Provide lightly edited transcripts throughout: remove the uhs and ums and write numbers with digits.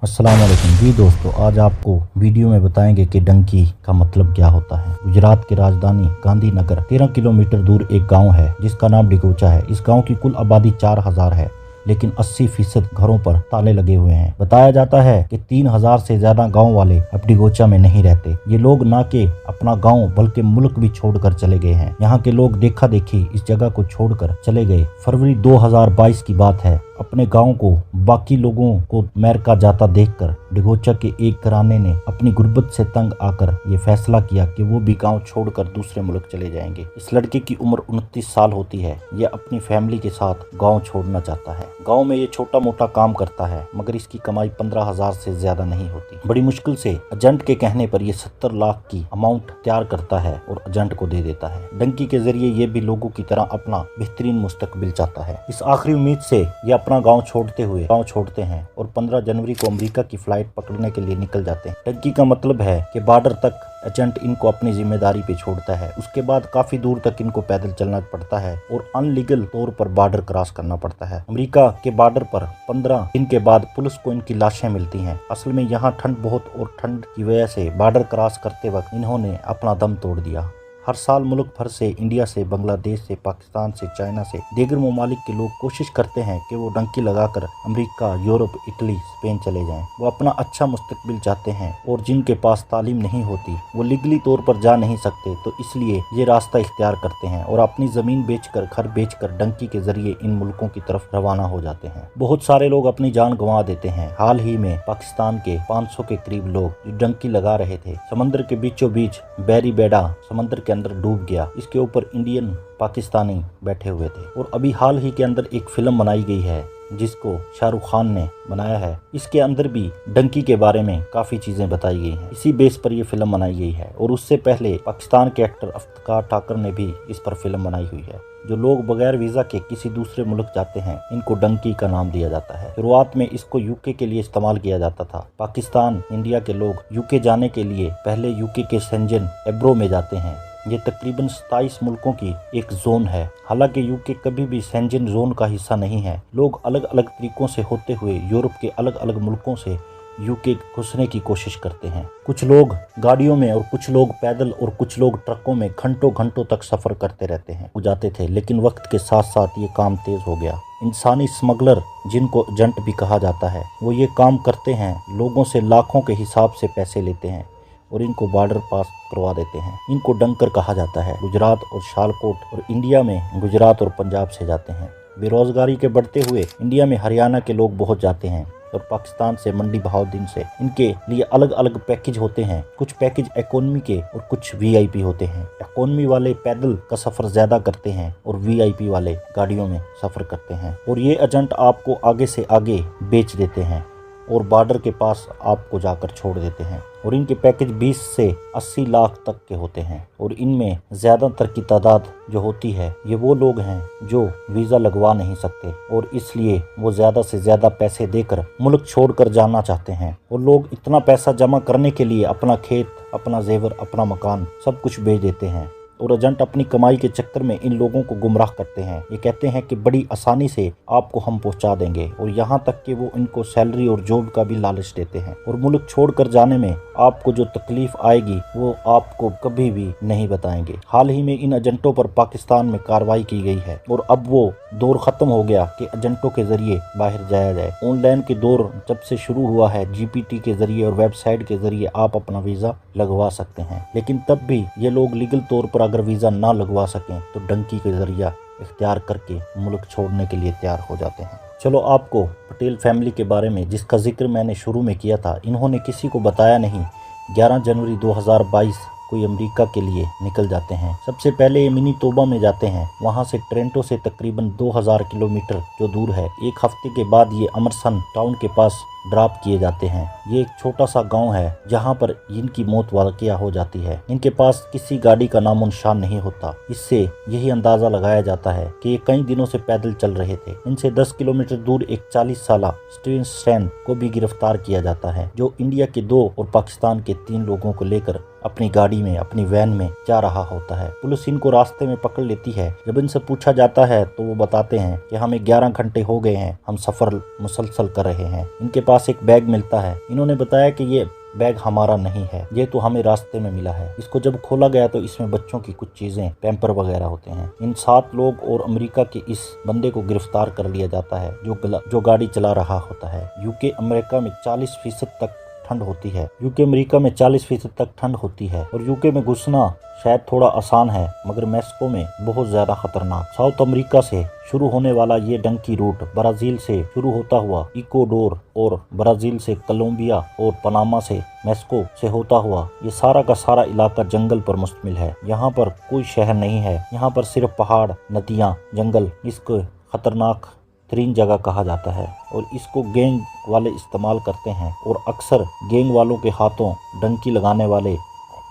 अस्सलाम वालेकुम जी दोस्तों, आज आपको वीडियो में बताएंगे कि डंकी का मतलब क्या होता है। गुजरात की राजधानी गांधीनगर 13 किलोमीटर दूर एक गांव है जिसका नाम डिगोचा है। इस गांव की कुल आबादी 4000 है, लेकिन 80% घरों पर ताले लगे हुए हैं। बताया जाता है कि 3000 से ज्यादा गांव वाले अब डिगोचा में नहीं रहते। ये लोग ना कि अपना गांव बल्कि मुल्क भी छोड़कर चले गए हैं। यहाँ के लोग देखा देखी इस जगह को छोड़कर चले गए। फरवरी 2022 की बात है। अपने गांव को बाकी लोगों को अमेरिका जाता देखकर डिगोचा के एक घराने ने अपनी गुर्बत से तंग आकर ये फैसला किया कि वो भी गांव छोड़कर दूसरे मुल्क चले जाएंगे। इस लड़के की उम्र 29 साल होती है। ये अपनी फैमिली के साथ गांव छोड़ना चाहता है। गांव में ये छोटा मोटा काम करता है, मगर इसकी कमाई 15,000 से ज्यादा नहीं होती। बड़ी मुश्किल से एजेंट के कहने पर ये 70 लाख की अमाउंट तैयार करता है और एजेंट को दे देता है। डंकी के जरिए ये भी लोगों की तरह अपना बेहतरीन मुस्तकबिल चाहता है। इस आखिरी उम्मीद से ये अपना गांव छोड़ते हैं और 15 जनवरी को अमेरिका की फ्लाइट पकड़ने के लिए निकल जाते हैं। डंकी का मतलब है कि बॉर्डर तक एजेंट इनको अपनी जिम्मेदारी पे छोड़ता है। उसके बाद काफी दूर तक इनको पैदल चलना पड़ता है और अनलीगल तौर पर बॉर्डर क्रॉस करना पड़ता है। अमेरिका के बॉर्डर पर 15 दिन के बाद पुलिस को इनकी लाशें मिलती हैं। असल में यहाँ ठंड बहुत और ठंड की वजह से बॉर्डर क्रॉस करते वक्त इन्होंने अपना दम तोड़ दिया। हर साल मुल्क भर से, इंडिया से, बांग्लादेश से, पाकिस्तान से, चाइना से, दीगर ममालिक के लोग कोशिश करते हैं कि वो डंकी लगाकर अमेरिका, यूरोप, इटली, स्पेन चले जाएं। वो अपना अच्छा मुस्तकबिल चाहते हैं और जिनके पास तालीम नहीं होती वो लीगली तौर पर जा नहीं सकते, तो इसलिए ये रास्ता इख्तियार करते हैं और अपनी जमीन बेचकर, घर बेचकर डंकी के जरिए इन मुल्कों की तरफ रवाना हो जाते हैं। बहुत सारे लोग अपनी जान गंवा देते हैं। हाल ही में पाकिस्तान के 500 के करीब लोग जो डंकी लगा रहे थे, समुद्र के बीचों बीच बैरी बेड़ा समुद्र के अंदर डूब गया। इसके ऊपर इंडियन पाकिस्तानी बैठे हुए थे। और अभी हाल ही के अंदर एक फिल्म बनाई गई है जिसको शाहरुख खान ने बनाया है। इसके अंदर भी डंकी के बारे में काफी चीजें बताई गई हैं। इसी बेस पर यह फिल्म बनाई गई है और उससे पहले पाकिस्तान के एक्टर इफ्तिखार ठाकर ने भी इस पर फिल्म बनाई हुई है। जो लोग बगैर वीजा के किसी दूसरे मुल्क जाते हैं, इनको डंकी का नाम दिया जाता है। शुरुआत में इसको यूके के लिए इस्तेमाल किया जाता था। पाकिस्तान, इंडिया के लोग यूके जाने के लिए पहले यूके के शेंजन एब्रो में जाते हैं। ये तकरीबन 27 मुल्कों की एक जोन है। हालांकि यूके कभी भी शेंजन जोन का हिस्सा नहीं है। लोग अलग अलग तरीकों से होते हुए यूरोप के अलग अलग मुल्कों से यूके घुसने की कोशिश करते हैं। कुछ लोग गाड़ियों में और कुछ लोग पैदल और कुछ लोग ट्रकों में घंटों घंटों तक सफर करते रहते हैं, जाते थे। लेकिन वक्त के साथ साथ ये काम तेज हो गया। इंसानी स्मगलर, जिनको एजेंट भी कहा जाता है, वो ये काम करते हैं। लोगों से लाखों के हिसाब से पैसे लेते हैं और इनको बॉर्डर पास करवा देते हैं। इनको डंकर कहा जाता है। गुजरात और शालकोट और इंडिया में गुजरात और पंजाब से जाते हैं। बेरोजगारी के बढ़ते हुए इंडिया में हरियाणा के लोग बहुत जाते हैं और पाकिस्तान से, मंडी बहाउद्दीन से। इनके लिए अलग अलग पैकेज होते हैं। कुछ पैकेज इकोनॉमी के और कुछ वीआईपी होते हैं। इकोनॉमी वाले पैदल का सफर ज्यादा करते हैं और वीआईपी वाले गाड़ियों में सफर करते हैं। और ये एजेंट आपको आगे से आगे बेच देते हैं और बॉर्डर के पास आपको जाकर छोड़ देते हैं। और इनके पैकेज 20 से 80 लाख तक के होते हैं। और इनमें ज्यादातर की तादाद जो होती है, ये वो लोग हैं जो वीजा लगवा नहीं सकते और इसलिए वो ज्यादा से ज्यादा पैसे देकर मुल्क छोड़कर जाना चाहते हैं। और लोग इतना पैसा जमा करने के लिए अपना खेत, अपना जेवर, अपना मकान सब कुछ बेच देते हैं। और एजेंट अपनी कमाई के चक्कर में इन लोगों को गुमराह करते हैं। ये कहते हैं कि बड़ी आसानी से आपको हम पहुंचा देंगे और यहाँ तक कि वो इनको सैलरी और जॉब का भी लालच देते हैं। और मुल्क छोड़कर जाने में आपको जो तकलीफ आएगी वो आपको कभी भी नहीं बताएंगे। हाल ही में इन एजेंटों पर पाकिस्तान में कार्रवाई की गई है और अब वो दौर खत्म हो गया कि एजेंटों के जरिए बाहर जाया जाए। ऑनलाइन के दौर जब से शुरू हुआ है, जीपीटी के जरिए और वेबसाइट के जरिए आप अपना वीजा लगवा सकते हैं। लेकिन तब भी ये लोग लीगल तौर पर अगर वीजा ना लगवा सकें तो डंकी के जरिया इख्तियार करके मुल्क छोड़ने के लिए तैयार हो जाते हैं। चलो आपको पटेल फैमिली के बारे में, जिसका जिक्र मैंने शुरू में किया था, इन्होंने किसी को बताया नहीं। 11 जनवरी 2022 को ये अमेरिका के लिए निकल जाते हैं। सबसे पहले ये मिनी तोबा में जाते हैं। वहाँ से टोरंटो से तकरीबन 2000 किलोमीटर जो दूर है। एक हफ्ते के बाद ये अमरसन टाउन के पास ड्रॉप किए जाते हैं। ये एक छोटा सा गांव है जहां पर इनकी मौत वाक़या हो जाती है। इनके पास किसी गाड़ी का नामो निशान नहीं होता। इससे यही अंदाजा लगाया जाता है कि ये कई दिनों से पैदल चल रहे थे। इनसे 10 किलोमीटर दूर एक 40 साल स्टीवन स्टैन को भी गिरफ्तार किया जाता है, जो इंडिया के 2 और पाकिस्तान के 3 लोगों को लेकर अपनी गाड़ी में, अपनी वैन में जा रहा होता है। पुलिस इनको रास्ते में पकड़ लेती है। जब इनसे पूछा जाता है तो वो बताते हैं कि हमें 11 घंटे हो गए हैं, हम सफर मुसलसल कर रहे हैं। इनके पास एक बैग मिलता है। इन्होंने बताया कि ये बैग हमारा नहीं है, ये तो हमें रास्ते में मिला है। इसको जब खोला गया तो इसमें बच्चों की कुछ चीजें, पैम्पर वगैरह होते हैं। इन 7 लोग और अमेरिका के इस बंदे को गिरफ्तार कर लिया जाता है जो गाड़ी चला रहा होता है। यूके अमेरिका में 40% तक ठंड होती है। यूके अमेरिका में 40% तक ठंड होती है और यूके में घुसना शायद थोड़ा आसान है, मगर मैक्सिको में बहुत ज्यादा खतरनाक। साउथ अमेरिका से शुरू होने वाला ये डंकी रूट ब्राजील से शुरू होता हुआ इक्वाडोर और ब्राजील से कोलंबिया और पनामा से मैक्सिको से होता हुआ ये सारा का सारा इलाका जंगल पर मुश्तमिल है। यहाँ पर कोई शहर नहीं है, यहाँ पर सिर्फ पहाड़, नदियाँ, जंगल। इसको खतरनाक तरीन जगह कहा जाता है और इसको गैंग वाले इस्तेमाल करते हैं और अक्सर गैंग वालों के हाथों डंकी लगाने वाले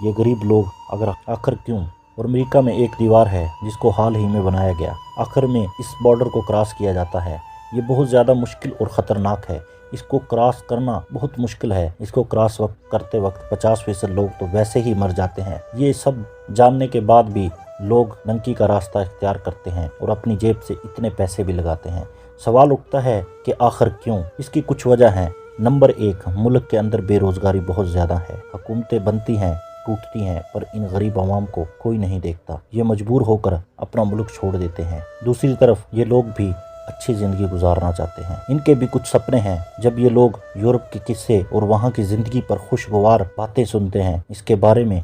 ये गरीब लोग आखिर क्यों। और अमेरिका में एक दीवार है जिसको हाल ही में बनाया गया, आखिर में इस बॉर्डर को क्रॉस किया जाता है। ये बहुत ज़्यादा मुश्किल और ख़तरनाक है, इसको क्रॉस करना बहुत मुश्किल है। इसको क्रॉस करते वक्त 50% लोग तो वैसे ही मर जाते हैं। ये सब जानने के बाद भी लोग डंकी का रास्ता इख्तियार करते हैं और अपनी जेब से इतने पैसे भी लगाते हैं। सवाल उठता है कि आखिर क्यों। इसकी कुछ वजह है। नंबर 1, मुल्क के अंदर बेरोजगारी बहुत ज़्यादा है। हुकूमतें बनती हैं, टूटती हैं, पर इन गरीब आवाम को कोई नहीं देखता। ये मजबूर होकर अपना मुल्क छोड़ देते हैं। दूसरी तरफ ये लोग भी अच्छी ज़िंदगी गुजारना चाहते हैं। इनके भी कुछ सपने हैं। जब ये लोग यूरोप के किस्से और वहाँ की ज़िंदगी पर खुशगवार बातें सुनते हैं, इसके बारे में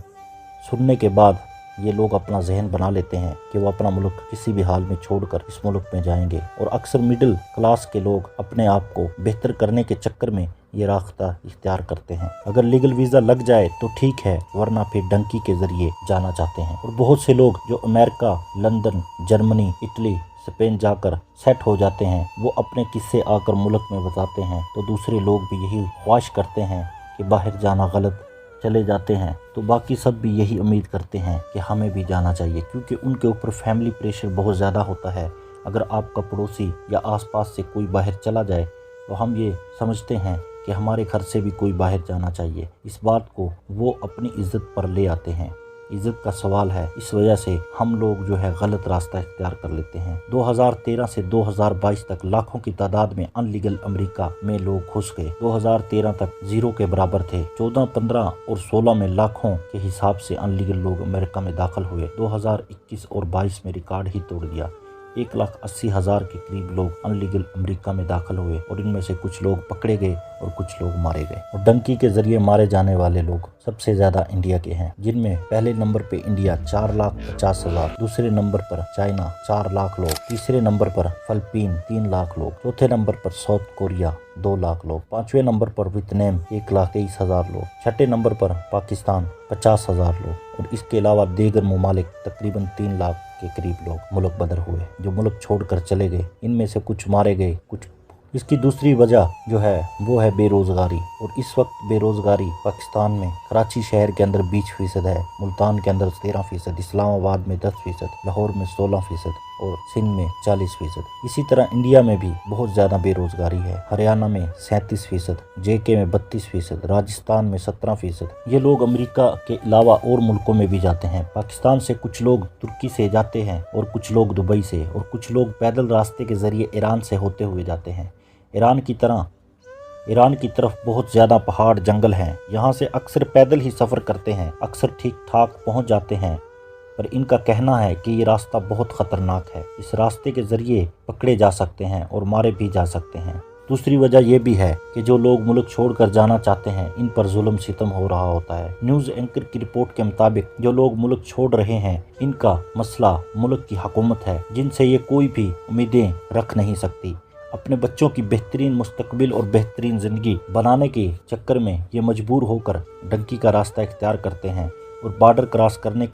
सुनने के बाद ये लोग अपना जहन बना लेते हैं कि वो अपना मुल्क किसी भी हाल में छोड़कर इस मुल्क में जाएंगे। और अक्सर मिडिल क्लास के लोग अपने आप को बेहतर करने के चक्कर में ये रास्ता इख्तियार करते हैं। अगर लीगल वीज़ा लग जाए तो ठीक है, वरना फिर डंकी के ज़रिए जाना चाहते हैं। और बहुत से लोग जो America, London, Germany, Italy, Spain जाकर सेट हो जाते हैं, वो अपने किस्से आकर मुल्क में बताते हैं तो दूसरे लोग भी यही ख्वाहिश करते हैं कि बाहर जाना गलत, चले जाते हैं। तो बाकी सब भी यही उम्मीद करते हैं कि हमें भी जाना चाहिए, क्योंकि उनके ऊपर फैमिली प्रेशर बहुत ज़्यादा होता है। अगर आपका पड़ोसी या आसपास से कोई बाहर चला जाए तो हम ये समझते हैं कि हमारे घर से भी कोई बाहर जाना चाहिए। इस बात को वो अपनी इज्जत पर ले आते हैं। इज्जत का सवाल है, इस वजह से हम लोग जो है गलत रास्ता इख्तियार कर लेते हैं। 2013 से 2022 तक लाखों की तादाद में अनलीगल अमेरिका में लोग घुस गए। 2013 तक 0 के बराबर थे। 14, 15 और 16 में लाखों के हिसाब से अनलीगल लोग अमेरिका में दाखिल हुए। 2021 और 22 में रिकॉर्ड ही तोड़ दिया। 1,80,000 के करीब लोग अनलीगल अमेरिका में दाखिल हुए और इनमें से कुछ लोग पकड़े गए और कुछ लोग मारे गए। और डंकी के जरिए मारे जाने वाले लोग सबसे ज्यादा इंडिया के हैं, जिनमें पहले नंबर पे इंडिया 4,50,000, दूसरे नंबर पर चाइना 4 लाख लोग, तीसरे नंबर पर फिलीपीन 3 लाख लोग, चौथे नंबर पर साउथ कोरिया 2 लाख लोग, 5वें नंबर पर वियतनाम 1,23,000 लोग, छठे नंबर पर पाकिस्तान 50,000 लोग और इसके अलावा दीगर ममालिक तकरीबन 3 लाख के करीब लोग मुल्क बदर हुए, जो मुल्क छोड़कर चले गए। इनमें से कुछ मारे गए, कुछ। इसकी दूसरी वजह जो है वो है बेरोजगारी। और इस वक्त बेरोजगारी पाकिस्तान में कराची शहर के अंदर 20% है, मुल्तान के अंदर 13%, इस्लामाबाद में 10%, लाहौर में 16% और सिंध में 40%। इसी तरह इंडिया में भी बहुत ज़्यादा बेरोजगारी है। हरियाणा में 37%, JK में 32%, राजस्थान में 17%। ये लोग अमेरिका के अलावा और मुल्कों में भी जाते हैं। पाकिस्तान से कुछ लोग तुर्की से जाते हैं और कुछ लोग दुबई से और कुछ लोग पैदल रास्ते के ज़रिए ईरान से होते हुए जाते हैं। ईरान की तरफ बहुत ज़्यादा पहाड़, जंगल हैं। यहाँ से अक्सर पैदल ही सफ़र करते हैं, अक्सर ठीक ठाक पहुँच जाते हैं, पर इनका कहना है कि ये रास्ता बहुत ख़तरनाक है। इस रास्ते के ज़रिए पकड़े जा सकते हैं और मारे भी जा सकते हैं। दूसरी वजह यह भी है कि जो लोग मुल्क छोड़कर जाना चाहते हैं, इन पर जुल्म सितम हो रहा होता है। न्यूज़ एंकर की रिपोर्ट के मुताबिक जो लोग मुल्क छोड़ रहे हैं, इनका मसला मुल्क की हुकूमत है, जिनसे ये कोई भी उम्मीदें रख नहीं सकती। अपने बच्चों की बेहतरीन मुस्तकबिल और बेहतरीन ज़िंदगी बनाने के चक्कर में ये मजबूर होकर डंकी का रास्ता इख्तियार करते हैं और बॉर्डर क्रॉस करने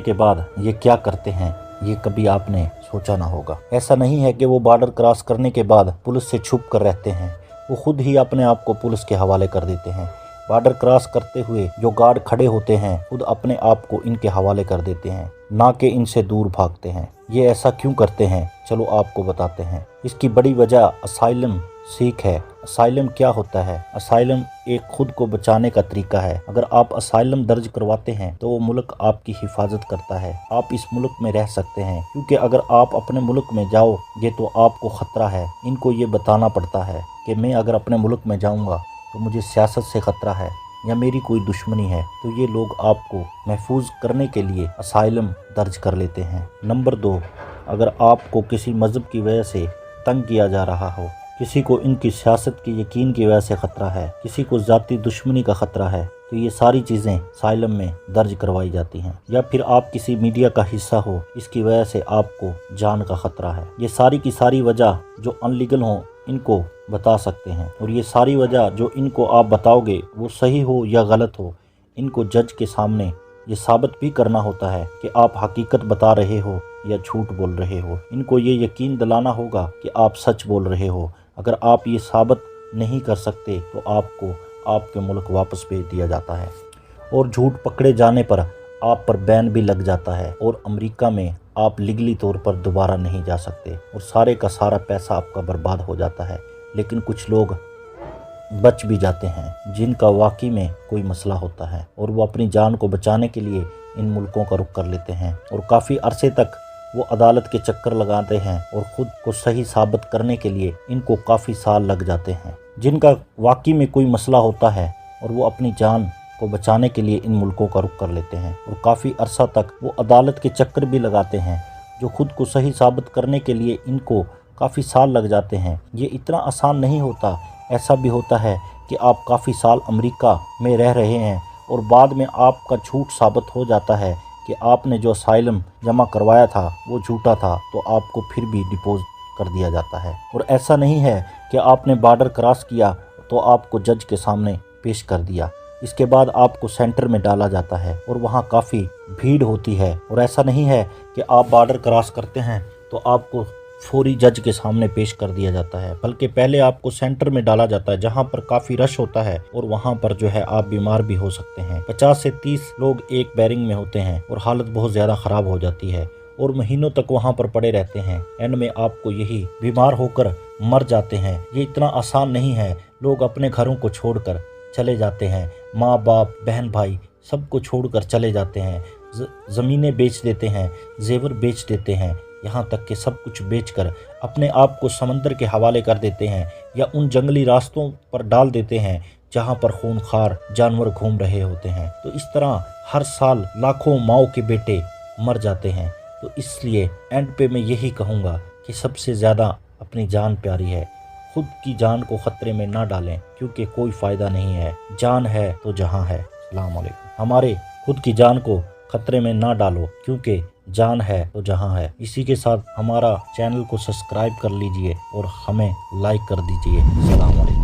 के बाद ये क्या करते हैं, ये कभी आपने सोचा ना होगा। ऐसा नहीं है कि वो बॉर्डर क्रॉस करने के बाद पुलिस से छुप कर रहते हैं। वो खुद ही अपने आप को पुलिस के हवाले कर देते हैं। बॉर्डर क्रॉस करते हुए जो गार्ड खड़े होते हैं खुद अपने आप को इनके हवाले कर देते हैं, ना कि इनसे दूर भागते हैं। ये ऐसा क्यों करते हैं, चलो आपको बताते हैं। इसकी बड़ी वजह असाइलम सीख है। असाइलम क्या होता है? असाइलम एक खुद को बचाने का तरीका है। अगर आप असाइलम दर्ज करवाते हैं तो वो मुल्क आपकी हिफाजत करता है, आप इस मुल्क में रह सकते हैं। क्योंकि अगर आप अपने मुल्क में जाओगे तो आपको खतरा है। इनको ये बताना पड़ता है कि मैं अगर अपने मुल्क में जाऊंगा तो मुझे सियासत से खतरा है या मेरी कोई दुश्मनी है, तो ये लोग आपको महफूज करने के लिए असाइलम दर्ज कर लेते हैं। नंबर 2, अगर आपको किसी मज़हब की वजह से तंग किया जा रहा हो, किसी को इनकी सियासत के यकीन की वजह से खतरा है, किसी को ज़ाती दुश्मनी का खतरा है, तो ये सारी चीज़ें असाइलम में दर्ज करवाई जाती हैं। या फिर आप किसी मीडिया का हिस्सा हो, इसकी वजह से आपको जान का खतरा है। ये सारी की सारी वजह जो अनलीगल हो इनको बता सकते हैं, और ये सारी वजह जो इनको आप बताओगे वो सही हो या गलत हो, इनको जज के सामने ये साबित भी करना होता है कि आप हकीकत बता रहे हो या झूठ बोल रहे हो। इनको ये यकीन दिलाना होगा कि आप सच बोल रहे हो। अगर आप ये साबित नहीं कर सकते तो आपको आपके मुल्क वापस भेज दिया जाता है, और झूठ पकड़े जाने पर आप पर बैन भी लग जाता है, और अमेरिका में आप लीगली तौर पर दोबारा नहीं जा सकते, और सारे का सारा पैसा आपका बर्बाद हो जाता है। लेकिन कुछ लोग बच भी जाते हैं जिनका वाकई में कोई मसला होता है, और वो अपनी जान को बचाने के लिए इन मुल्कों का रुख कर लेते हैं, और काफ़ी अरसे तक वो अदालत के चक्कर लगाते हैं, और ख़ुद को सही साबित करने के लिए इनको काफ़ी साल लग जाते हैं। जिनका वाकई में कोई मसला होता है और वो अपनी जान को बचाने के लिए इन मुल्कों का रुख कर लेते हैं, और काफ़ी अरसा तक वो अदालत के चक्कर भी लगाते हैं, जो खुद को सही साबित करने के लिए इनको काफ़ी साल लग जाते हैं। ये इतना आसान नहीं होता। ऐसा भी होता है कि आप काफ़ी साल अमेरिका में रह रहे हैं और बाद में आपका झूठ साबित हो जाता है कि आपने जो असाइलम जमा करवाया था वो झूठा था, तो आपको फिर भी डिपोज कर दिया जाता है। और ऐसा नहीं है कि आपने बॉर्डर क्रॉस किया तो आपको जज के सामने पेश कर दिया, इसके बाद आपको सेंटर में डाला जाता है और वहाँ काफ़ी भीड़ होती है। और ऐसा नहीं है कि आप बॉर्डर क्रॉस करते हैं तो आपको फौरी जज के सामने पेश कर दिया जाता है, बल्कि पहले आपको सेंटर में डाला जाता है जहां पर काफ़ी रश होता है, और वहां पर जो है आप बीमार भी हो सकते हैं। 50 से 30 लोग एक बैरिंग में होते हैं और हालत बहुत ज़्यादा ख़राब हो जाती है, और महीनों तक वहां पर पड़े रहते हैं। एंड में आपको यही बीमार होकर मर जाते हैं। ये इतना आसान नहीं है। लोग अपने घरों को छोड़कर चले जाते हैं, माँ बाप बहन भाई सबको छोड़कर चले जाते हैं, ज़मीनें बेच देते हैं, जेवर बेच देते हैं, यहाँ तक कि सब कुछ बेचकर अपने आप को समंदर के हवाले कर देते हैं, या उन जंगली रास्तों पर डाल देते हैं जहाँ पर खूनखार जानवर घूम रहे होते हैं। तो इस तरह हर साल लाखों माओ के बेटे मर जाते हैं। तो इसलिए एंड पे मैं यही कहूँगा कि सबसे ज़्यादा अपनी जान प्यारी है। खुद की जान को ख़तरे में ना डालें, क्योंकि कोई फ़ायदा नहीं है। जान है तो जहां है। अस्सलाम वालेकुम। हमारे खुद की जान को खतरे में ना डालो, क्योंकि जान है तो जहां है। इसी के साथ हमारा चैनल को सब्सक्राइब कर लीजिए और हमें लाइक कर दीजिए। अस्सलाम वालेकुम।